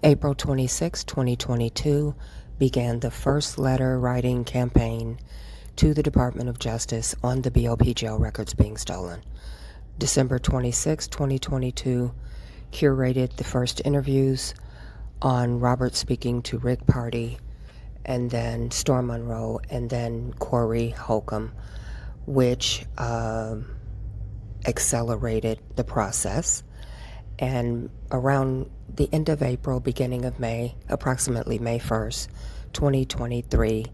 April 26, 2022, began the first letter writing campaign to the Department of Justice on the BOP jail records being stolen. December 26, 2022, curated the first interviews on Robert speaking to Rick Party, and then Storm Monroe, and then Corey Holcomb, which accelerated the process. And around the end of April, beginning of May, approximately May 1st, 2023,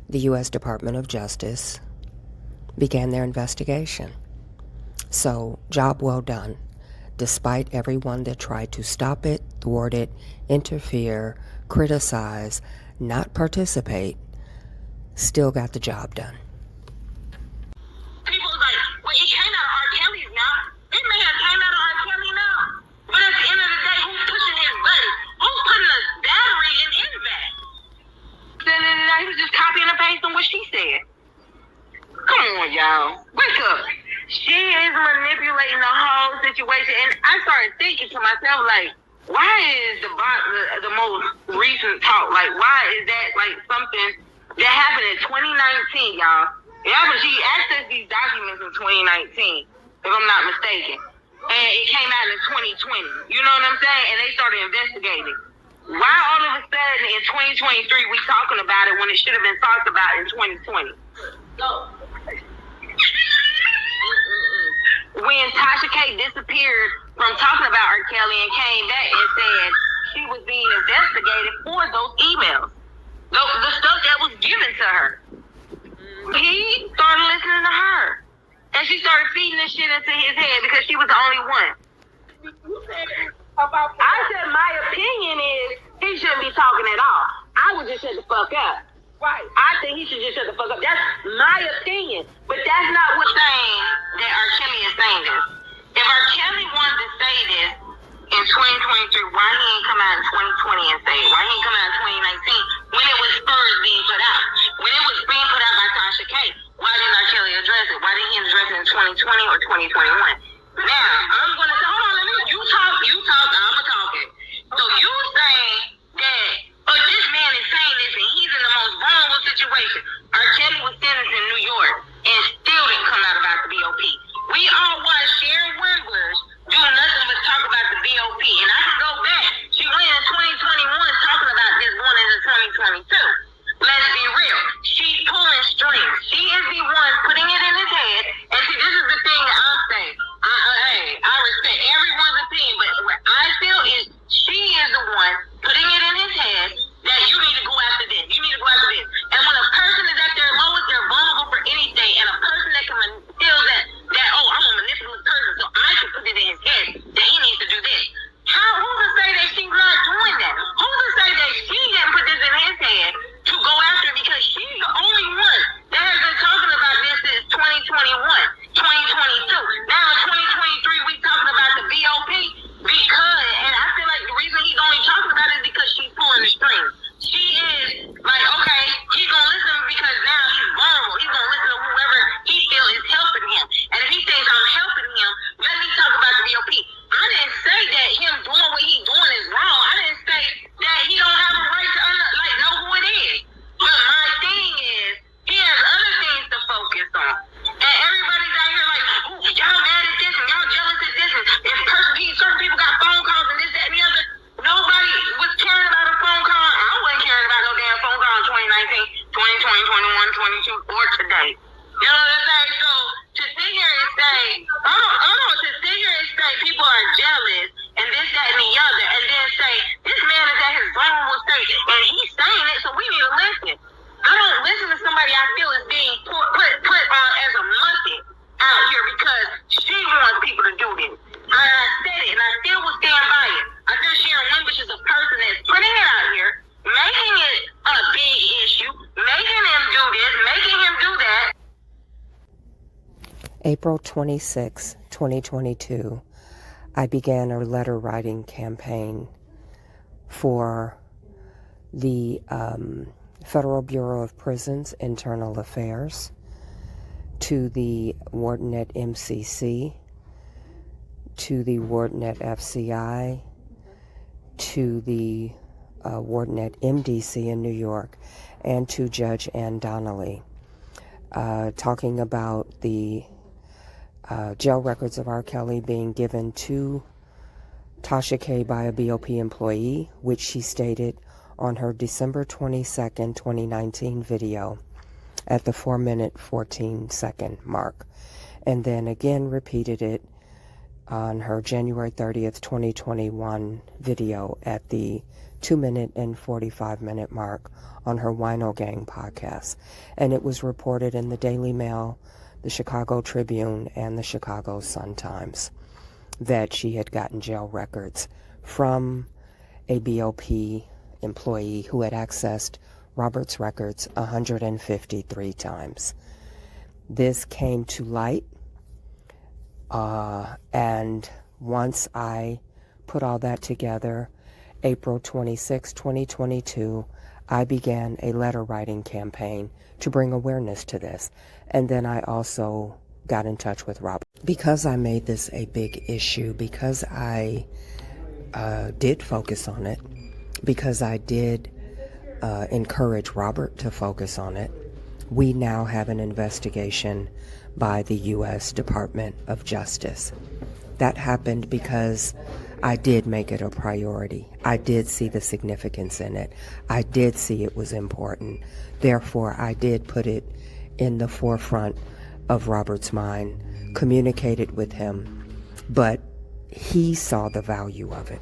the U.S. Department of Justice began their investigation. So, job well done. Despite everyone that tried to stop it, thwart it, interfere, criticize, not participate, still got the job done. People was like, well, it came out of R. Kelly's mouth. It may have came out of R. Kelly's mouth. But at the end of the day, who's pushing his button? Who's putting a battery in his back? Then he was just copying and pasting what she said. Come on, y'all. Wake up. She is manipulating the whole situation. And I started thinking to myself, like, why is the most recent talk? Like, why is that, like, something that happened in 2019, y'all? Yeah, but she accessed these documents in 2019, if I'm not mistaken. And it came out in 2020. You know what I'm saying? And they started investigating. Why all of a sudden in 2023 we talking about it when it should have been talked about in 2020? No. When Tasha K disappeared from talking about R. Kelly and came back and said she was being investigated for those emails, the stuff that was given to her. He started listening to her. And she started feeding this shit into his head because she was the only one. I said my opinion is he shouldn't be talking at all. I would just shut the fuck up. Right. I think he should just shut the fuck up. That's my opinion. But that's not what saying that R. Kelly is saying this. If R. Kelly wanted to say this in 2023, why he ain't come out in 2020 and say it? Why he ain't come out in 2019 when it was first being put out? When it was being put out by Tasha K, why didn't R. Kelly address it? Why didn't he address it in 2020 or 2021? Now, I'm going to say, hold on, let me, you talk, I'm a talking. So you saying that, oh, this man is saying this and he's in the most vulnerable situation. R. Kelly was sentenced in New York and still didn't come out about the BOP. We all watched Sharron Winbush do nothing but talk about the BOP. And I can go back. She went in 2021 talking about this going into 2022. Let's be real. She's pulling strings. She is the one putting it in his head. And see, this is the thing that I'm saying. I respect everyone's opinion, but what I feel is she is the one putting it in his head that you need to go after this. You need to go after this. And when a person is at their lowest, they're vulnerable for anything. And a person that can feel that oh, I'm a manipulative person, so I can put it in his head that he needs to do this. Who's to say that she's not doing that? Who's to say that she didn't put this in his head to go after it because she's the only one that has been talking about this since 2021, 2022. Now in 2023, we talking about the BOP and I feel like the reason he's only talking about it is because she's pulling the strings. She is like, okay, he's going to listen because now he's vulnerable. He's going to listen to whoever he feels is helping him. And if he thinks I'm helping him, let me talk about the BOP. I didn't say that him doing what he's doing is wrong. I didn't say that he don't have a right to know who it is. But my thing is, he has other things to focus on. And everybody's out here like, ooh, y'all mad at this and y'all jealous at this. And if certain people got phone calls and this, that, and the other. Nobody was caring about a phone call. I wasn't caring about no damn phone call in 2019, 2020, 21, 22, or today. You know what I'm saying? So to sit here and say, to sit here and say people are jealous and this, that, and the other, and then say this man is at his vulnerable state and he's saying it, so we need to listen. I don't listen to somebody I feel is being put on as a monkey out here because she wants people to do this. I said it and I still will stand by it. I feel Sharron Winbush is a person that's putting it out here, making it a big issue, making him do this, making him do that. April 26, 2022, I began a letter writing campaign for the Federal Bureau of Prisons Internal Affairs, to the warden at MCC, to the warden at FCI, to the warden at MDC in New York and to Judge Ann Donnelly, talking about the jail records of R. Kelly being given to Tasha K by a BOP employee, which she stated on her December 22nd, 2019 video at the 4-minute 14-second mark, and then again repeated it on her January 30th, 2021 video at the 2-minute and 45-minute mark on her Wino Gang podcast. And it was reported in the Daily Mail, the Chicago Tribune, and the Chicago Sun-Times that she had gotten jail records from a BOP employee who had accessed Robert's records 153 times. This came to light, and once I put all that together, April 26, 2022, I began a letter writing campaign to bring awareness to this. And then I also got in touch with Robert. Because I made this a big issue, because I did focus on it, because I did encourage Robert to focus on it, we now have an investigation by the U.S. Department of Justice. That happened because I did make it a priority. I did see the significance in it. I did see it was important. Therefore, I did put it in the forefront of Robert's mind, communicated with him, but he saw the value of it.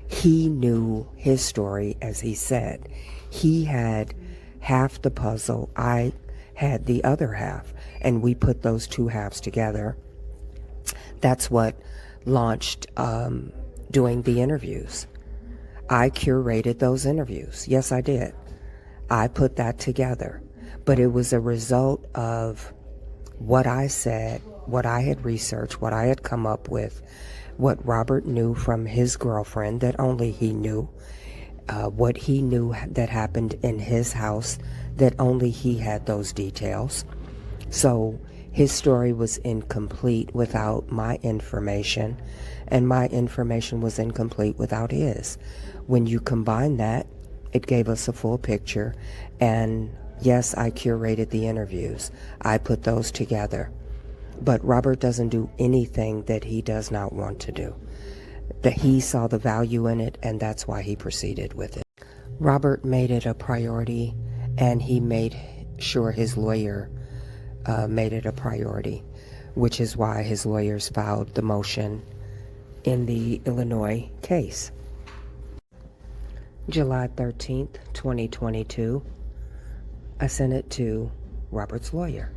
He knew his story, as he said. He had half the puzzle. I had the other half, and we put those two halves together. That's what launched doing the interviews. I curated those interviews. Yes, I did. I put that together. But it was a result of what I said, what I had researched, what I had come up with, what Robert knew from his girlfriend that only he knew, what he knew that happened in his house that only he had those details. So his story was incomplete without my information, and my information was incomplete without his. When you combine that, it gave us a full picture, and yes, I curated the interviews. I put those together. But Robert doesn't do anything that he does not want to do. That he saw the value in it, and that's why he proceeded with it. Robert made it a priority, and he made sure his lawyer made it a priority, which is why his lawyers filed the motion in the Illinois case. July 13th, 2022, I sent it to Robert's lawyer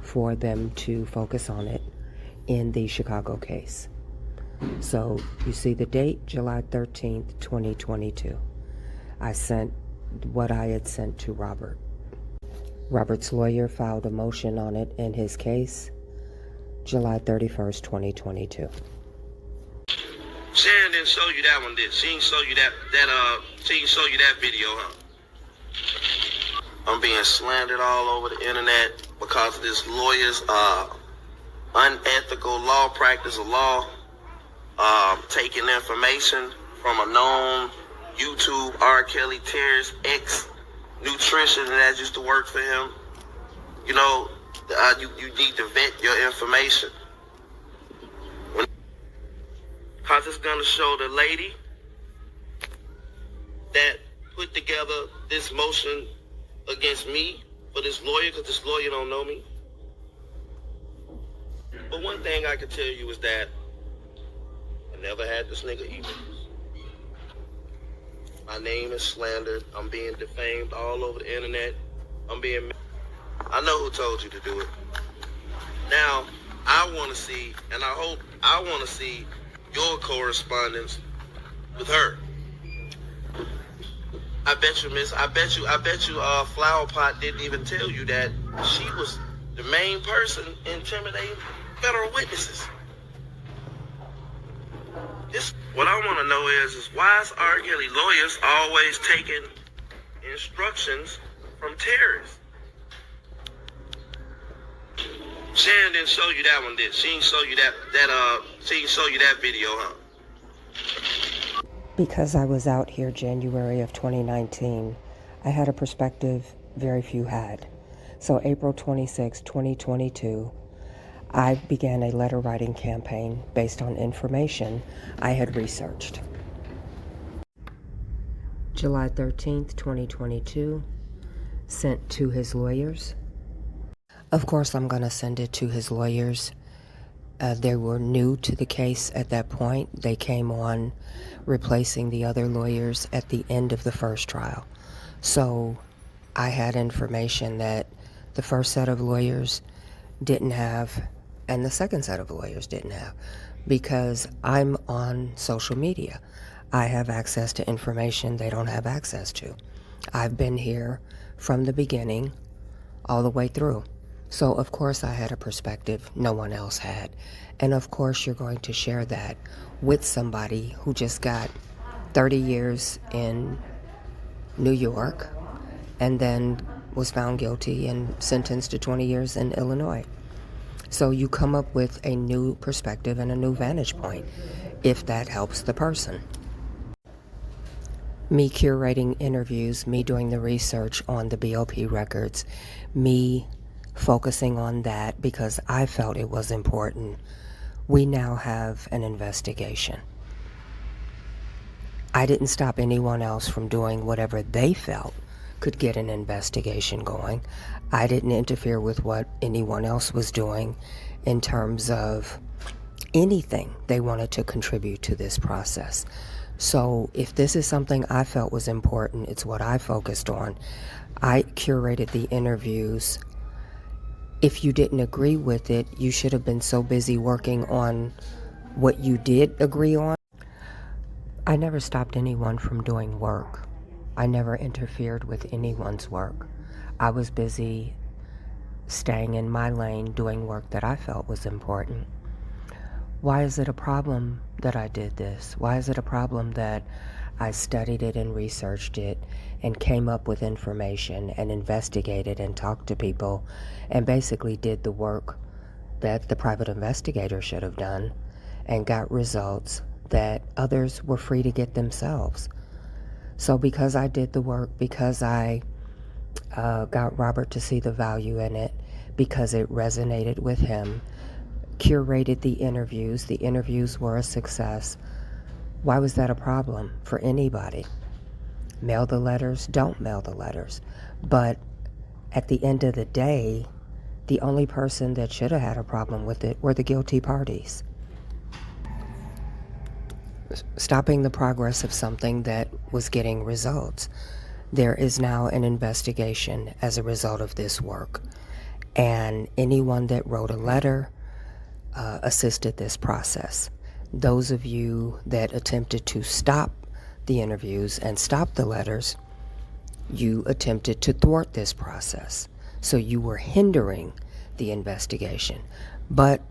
for them to focus on it in the Chicago case. So you see the date, July 13th, 2022. I sent what I had sent to Robert. Robert's lawyer filed a motion on it in his case, July 31st, 2022. Sharron didn't show you that one, did she? Didn't show you she didn't show you that video, huh? I'm being slandered all over the internet because of this lawyer's unethical law practice of law, taking information from a known YouTube R. Kelly terrorist ex-nutrition that used to work for him. You know, you need to vet your information. Because it's going to show the lady that put together this motion against me for this lawyer, because this lawyer don't know me. But one thing I can tell you is that I never had this nigga emails. My name is slandered. I'm being defamed all over the internet. I know who told you to do it. Now, I want to see, and I want to see your correspondence with her. I bet you Flower Pot didn't even tell you that she was the main person intimidating federal witnesses. What I want to know is why is R. Kelly lawyers always taking instructions from terrorists? Sharron didn't show you that one, did she? She didn't show you that video, huh? Because I was out here January of 2019, I had a perspective very few had. So April 26, 2022, I began a letter writing campaign based on information I had researched. July 13th, 2022, sent to his lawyers. Of course, I'm going to send it to his lawyers. They were new to the case at that point. They came on replacing the other lawyers at the end of the first trial. So I had information that the first set of lawyers didn't have and the second set of lawyers didn't have, because I'm on social media. I have access to information they don't have access to. I've been here from the beginning all the way through. So of course I had a perspective no one else had. And of course you're going to share that with somebody who just got 30 years in New York and then was found guilty and sentenced to 20 years in Illinois. So you come up with a new perspective and a new vantage point, if that helps the person. Me curating interviews, me doing the research on the BOP records, me focusing on that because I felt it was important. We now have an investigation. I didn't stop anyone else from doing whatever they felt could get an investigation going. I didn't interfere with what anyone else was doing in terms of anything they wanted to contribute to this process. So if this is something I felt was important, it's what I focused on. I curated the interviews. If you didn't agree with it, you should have been so busy working on what you did agree on. I never stopped anyone from doing work. I never interfered with anyone's work. I was busy staying in my lane doing work that I felt was important. Why is it a problem that I did this? Why is it a problem that I studied it and researched it and came up with information and investigated and talked to people and basically did the work that the private investigator should have done and got results that others were free to get themselves? So because I did the work, because I got Robert to see the value in it, because it resonated with him, curated the interviews were a success. Why was that a problem for anybody? Mail the letters, don't mail the letters. But at the end of the day, the only person that should have had a problem with it were the guilty parties. Stopping the progress of something that was getting results. There is now an investigation as a result of this work. And anyone that wrote a letter assisted this process. Those of you that attempted to stop the interviews and stop the letters, you attempted to thwart this process. So you were hindering the investigation. But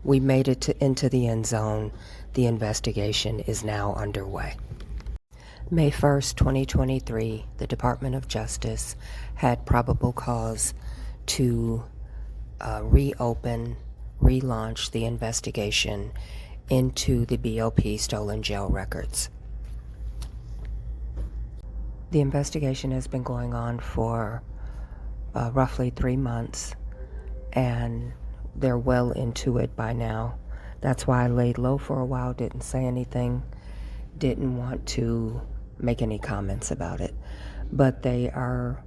we made it into the end zone. The investigation is now underway. May 1st, 2023, the Department of Justice had probable cause to relaunch the investigation into the BOP stolen jail records. The investigation has been going on for roughly 3 months, and they're well into it by now. That's why I laid low for a while, didn't say anything, didn't want to make any comments about it. But they are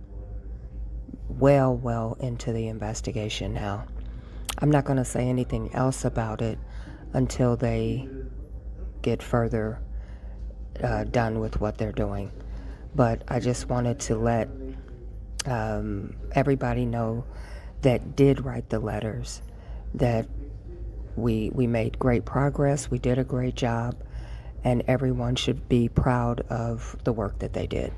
well into the investigation now. I'm not going to say anything else about it until they get further done with what they're doing. But I just wanted to let everybody know that did write the letters that we made great progress, we did a great job, and everyone should be proud of the work that they did.